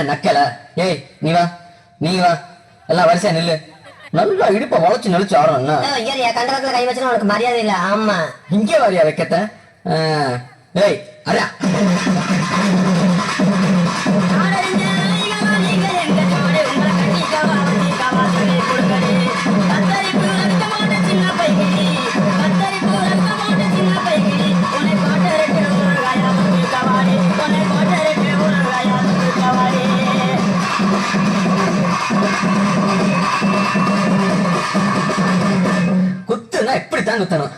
நக்கல ஏய் நீ வா எல்லாம் வரிசையா நில்லு நல்லா இடுப்ப வளைச்சு நெளிச்சு ஆடணும்னா கண்டத்துல கை வச்சுனா உனக்கு மரியாதை இல்ல ஆமா இங்க வரியா வைக்கத்த ஏய் அரா குத்துனா எப்படித்தான் குத்தணும்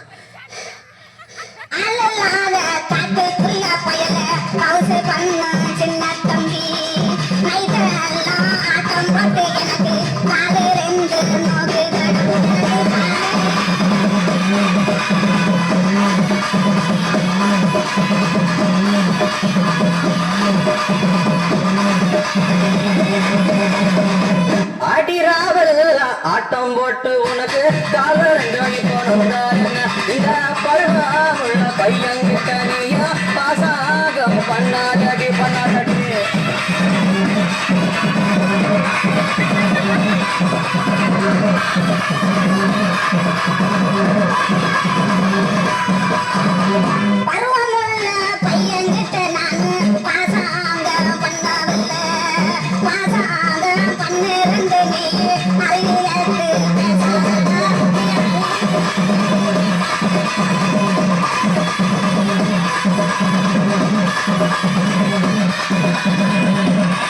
சின்ன தம்பி ஆட்டம் போட்டு எனக்கு நாலு ரெண்டு நோக்கு அடிராவல் ஆட்டம் போட்டு உனக்கு கால ரெண்டு வழி போனோம் இந்த பருவமுள்ள பையன்கிட்ட நீயா பாசாகம் பண்ணாதடி பருவமுள்ள பையன்கிட்ட நானு பாசாங்க பண்ணவில்ல பாசாங்க பண்ணிருந்து நீ அறிவியத்து பேச